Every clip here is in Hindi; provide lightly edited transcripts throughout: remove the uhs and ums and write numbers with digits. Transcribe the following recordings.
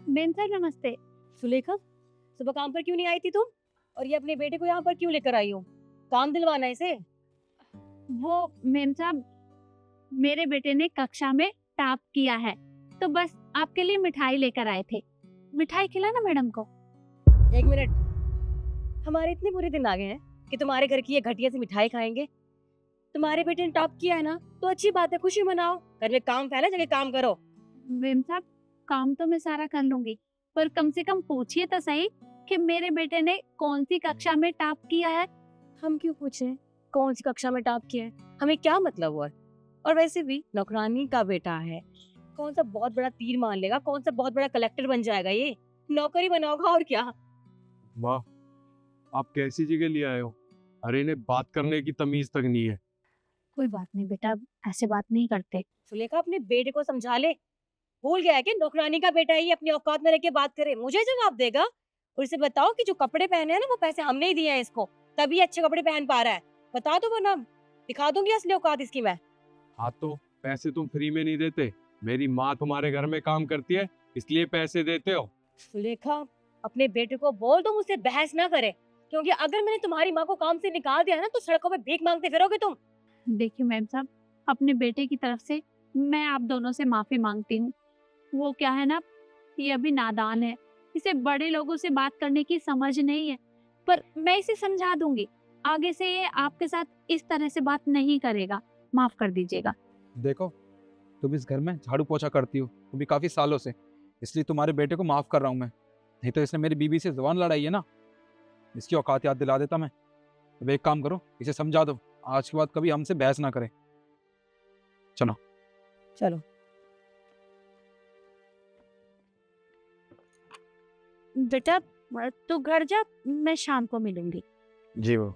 मेम सर नमस्ते। सुलेखा, सुबह काम पर क्यों नहीं आई थी तुम? और ये अपने बेटे को यहाँ पर क्यों लेकर आई हो? काम दिलवाना है इसे। वो मेम साहब, मेरे बेटे ने कक्षा में टॉप किया है, तो बस आपके लिए मिठाई लेकर आए थे। मिठाई खिलाना मैडम को। एक मिनट, हमारे इतने बुरे दिन आ गए हैं कि तुम्हारे घर की ये घटिया सी मिठाई खाएंगे? तुम्हारे बेटे ने टॉप किया है ना, तो अच्छी बात है, खुशी मनाओ। घर में काम फैला, जगह काम करो। मेम साहब, काम तो मैं सारा कर लूंगी, पर कम से कम पूछिए तो सही कि मेरे बेटे ने कौन सी कक्षा में टॉप किया है। हम क्यों पूछें कौन सी कक्षा में टॉप किया है? हमें क्या मतलब हुआ? और वैसे भी नौकरानी का बेटा है, कौन सा बहुत बड़ा तीर मान लेगा, कौन सा बहुत बड़ा कलेक्टर बन जाएगा? ये नौकरी बनाओगा और क्या। वाह, आप कैसी जगह ले आए हो? अरे इन्हें बात करने की तमीज तक नहीं है। कोई बात नहीं बेटा, ऐसे बात नहीं करते। सुलेखा, अपने बेटे को समझा ले। भूल गया है कि नौकरानी का बेटा है, ये अपनी औकात में रह के बात करे, मुझे जवाब देगा। और इसे बताओ कि जो कपड़े पहने हैं ना, वो पैसे हमने ही दिए हैं इसको, तभी अच्छे कपड़े पहन पा रहा है। बता दो, वरना दिखा दूंगी असली औकात इसकी मैं। हाँ तो पैसे तुम फ्री में नहीं देते, मेरी माँ तुम्हारे घर में काम करती है इसलिए पैसे देते हो। सुलेखा, अपने बेटे को बोल दो मुझसे बहस ना करे, क्योंकि अगर मैंने तुम्हारी माँ को काम से निकाल दिया ना, तो सड़कों पे भीख मांगते फिरोगे तुम। देखिए मैम साहब, अपने बेटे की तरफ से मैं आप दोनों से माफी मांगती हूँ। वो क्या है ना, ये अभी नादान है, इसे बड़े लोगों से बात करने की समझ नहीं है, पर मैं इसे समझा दूंगी। आगे से ये आपके साथ इस तरह से बात नहीं करेगा, माफ कर दीजिएगा। देखो, तुम इस घर में झाड़ू पोछा करती हो, वो भी काफी सालों से, इसलिए तुम्हारे बेटे को माफ कर रहा हूँ मैं। नहीं तो इसने मेरी बीवी से जुबान लड़ाई है ना, इसकी औकात याद दिला देता मैं। अब एक काम करो, इसे समझा दो, आज के बाद कभी हमसे बहस ना करे। चलो चलो। बेटा तू घर जा, मैं शाम को मिलूंगी। जी वो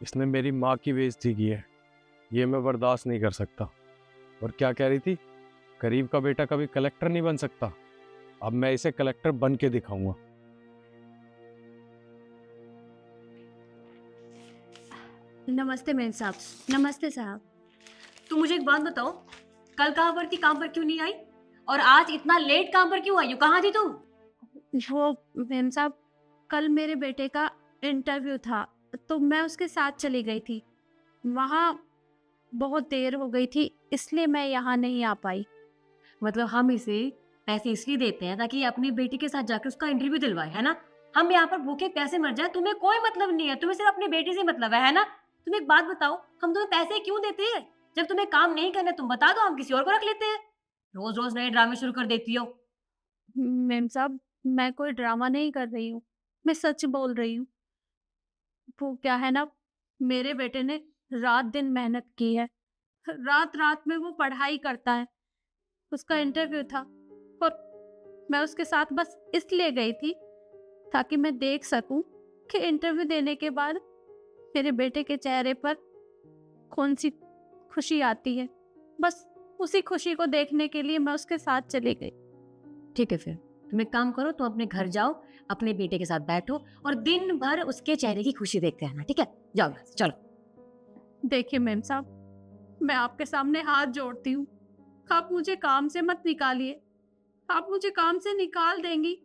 इसने मेरी माँ की बेइज्जती की है, ये मैं बर्दाश्त नहीं कर सकता। और क्या कह रही थी, गरीब का बेटा कभी कलेक्टर नहीं बन सकता? अब मैं इसे कलेक्टर बन के दिखाऊंगा। नमस्ते मेम साहब। नमस्ते साहब। तू मुझे एक बात बताओ, कल कहाँ पर थी, काम पर क्यों नहीं आई? और आज इतना लेट काम पर क्यों आई हो? कहाँ थी तुम? वो मेम साहब, कल मेरे बेटे का इंटरव्यू था, तो मैं उसके साथ चली गई थी। वहाँ बहुत देर हो गई थी, इसलिए मैं यहाँ नहीं आ पाई। मतलब हम इसे पैसे इसलिए देते हैं ताकि ये अपनी बेटी के साथ जाकर उसका इंटरव्यू दिलवाए, है ना? हम यहाँ पर भूखे पैसे मर जाए, तुम्हें कोई मतलब नहीं है, तुम्हें सिर्फ अपनी बेटी से मतलब है ना? तुम एक बात बताओ, हम तुम्हें पैसे क्यों देते हैं? जब तुम्हें काम नहीं करना तुम बता दो, हम किसी और को रख लेते हैं। रोज रोज नए ड्रामे शुरू कर देती हो। मेम साहब, मैं कोई ड्रामा नहीं कर रही हूँ, मैं सच बोल रही हूँ। वो क्या है ना, मेरे बेटे ने रात दिन मेहनत की है, रात रात में वो पढ़ाई करता है। उसका इंटरव्यू था और मैं उसके साथ बस इसलिए गई थी ताकि मैं देख सकूं कि इंटरव्यू देने के बाद मेरे बेटे के चेहरे पर कौन सी खुशी आती है। बस उसी खुशी को देखने के लिए मैं उसके साथ चली गई। ठीक है, फिर तुम एक काम करो, तुम अपने घर जाओ, अपने बेटे के साथ बैठो और दिन भर उसके चेहरे की खुशी देखते रहना, ठीक है? जाओ यहाँ से, चलो। देखिए मैम साहब, मैं आपके सामने हाथ जोड़ती हूँ, आप मुझे काम से मत निकालिए। आप मुझे काम से निकाल देंगी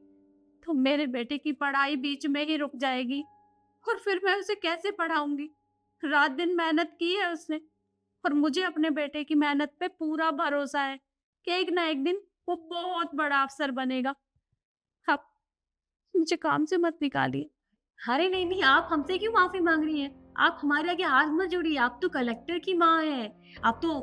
तो मेरे बेटे की पढ़ाई बीच में ही रुक जाएगी, और फिर मैं उसे कैसे पढ़ाऊंगी? रात दिन मेहनत की है उसने, और मुझे अपने बेटे की मेहनत पे पूरा भरोसा है कि एक ना एक दिन वो बहुत बड़ा अफसर बनेगा। आप मुझे काम से मत निकालिए। अरे नहीं नहीं, आप हमसे क्यों माफी मांग रही हैं? आप हमारे आगे हाथ मत जोड़िए, आप तो कलेक्टर की माँ है, आप तो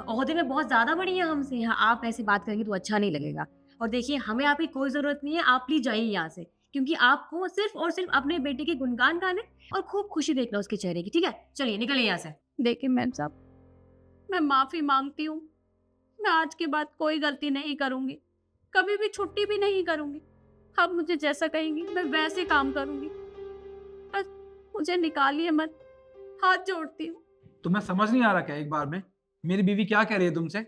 ओहदे में बहुत ज्यादा बड़ी है हमसे। यहाँ आप ऐसे बात करेंगे तो अच्छा नहीं लगेगा। और देखिए, हमें आपकी कोई जरूरत नहीं है, आप प्लीज जाइए यहाँ से, क्योंकि आपको सिर्फ और सिर्फ अपने बेटे के गुणगान गाने और खूब खुशी देखना उसके चेहरे की, ठीक है? चलिए निकलिए यहाँ से। देखिए मैम साहब, मैं माफी मांगती हूँ, मैं आज के बाद कोई गलती नहीं करूंगी, कभी भी छुट्टी भी नहीं करूंगी। आप मुझे जैसा कहेंगी मैं वैसे काम करूंगी, बस मुझे निकालिए मत, हाथ जोड़ती हूँ। तुम्हें समझ नहीं आ रहा क्या एक बार में मेरी बीवी क्या कह रही है तुमसे?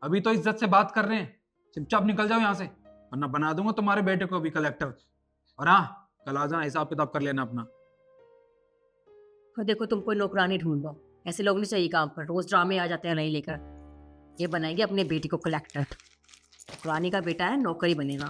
अभी तो इज्जत से बात कर रहे हैं, चुपचाप निकल जाओ यहाँ से, वरना बना दूंगा तुम्हारे बेटे को भी कलेक्टर। और हाँ, कल आ जाना, हिसाब किताब कर लेना अपना। और देखो, तुम कोई नौकरानी ढूंढ लो, ऐसे लोग नहीं चाहिए काम पर, रोज ड्रामे आ जाते हैं नहीं लेकर। ये बनाएंगे अपने बेटी को कलेक्टर। पुरानी का बेटा है, नौकरी बनेगा।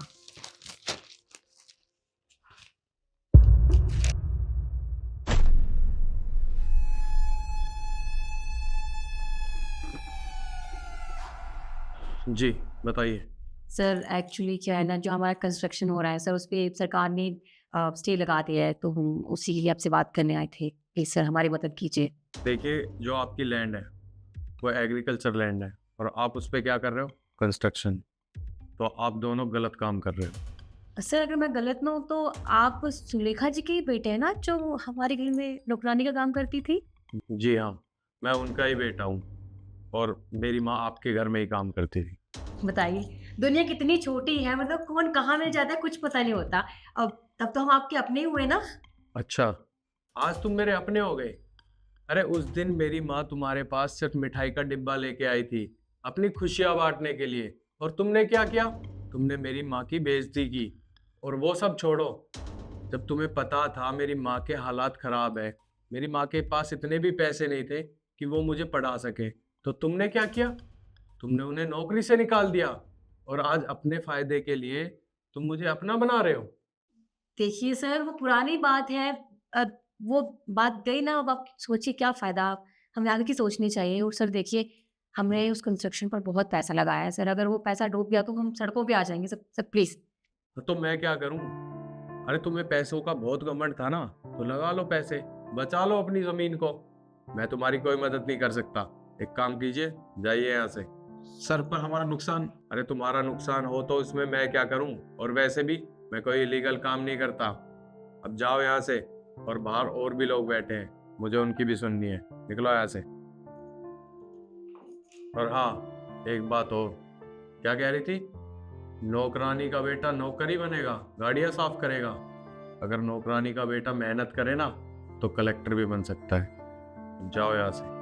जी बताइए। सर एक्चुअली क्या है ना, जो हमारा कंस्ट्रक्शन हो रहा है सर, उस पर सरकार ने स्टे लगा दिया है, तो हम उसी के लिए आपसे बात करने आए थे। प्लीज सर हमारी मदद कीजिए। देखिए, जो आपकी लैंड है वो एग्रीकल्चर लैंड है और आप उस पर क्या कर रहे हो, कंस्ट्रक्शन। तो आप दोनों गलत काम कर रहे हो। सर अगर मैं गलत ना हूँ तो आप सुलेखा जी के ही बेटे हैं ना, जो हमारे घर में नौकरानी का काम करती थी? जी हाँ, मैं उनका ही बेटा हूँ और मेरी माँ आपके घर में ही काम करती थी। बताइए, दुनिया कितनी छोटी है, मतलब कौन कहाँ मिल जाता है कुछ पता नहीं होता। अब तब तो हम आपके अपने ही हुए ना। अच्छा, आज तुम मेरे अपने हो गए। अरे उस दिन मेरी माँ तुम्हारे पास सिर्फ मिठाई का डिब्बा लेके आई थी अपनी खुशियाँ बांटने के लिए, और तुमने क्या किया, तुमने मेरी माँ की बेइज्जती की। और वो सब छोड़ो, जब तुम्हें पता था मेरी माँ के हालात खराब है, मेरी माँ के पास इतने भी पैसे नहीं थे कि वो मुझे पढ़ा सके, तो तुमने क्या किया, तुमने उन्हें नौकरी से निकाल दिया और आज अपने फायदे के लिए तुम मुझे अपना बना रहे हो। देखिए सर, वो पुरानी बात है। अब वो बात गई ना, अब आप सोचिए क्या फ़ायदा। हमें आगे की सोचनी चाहिए। और सर देखिए, हमने उस कंस्ट्रक्शन पर बहुत पैसा लगाया है सर, अगर वो पैसा डूब गया तो हम सड़कों पे आ जाएँगे। Sir sir please. तो मैं क्या करूं। अरे तुम्हें पैसों का बहुत घमंड था ना, तो लगा लो पैसे, बचा लो अपनी जमीन को। मैं तुम्हारी कोई मदद नहीं कर सकता। एक काम कीजिए, जाइए यहाँ से। सर पर हमारा नुकसान। अरे तुम्हारा नुकसान हो तो इसमें मैं क्या करूं, और वैसे भी मैं कोई इलीगल काम नहीं करता। अब जाओ यहाँ से, और बाहर और भी लोग बैठे हैं, मुझे उनकी भी सुननी है। निकलो यहाँ से। और हाँ, एक बात और, क्या कह रही थी, नौकरानी का बेटा नौकरी बनेगा, गाड़ियां साफ करेगा। अगर नौकरानी का बेटा मेहनत करे ना तो कलेक्टर भी बन सकता है। जाओ यहाँ से।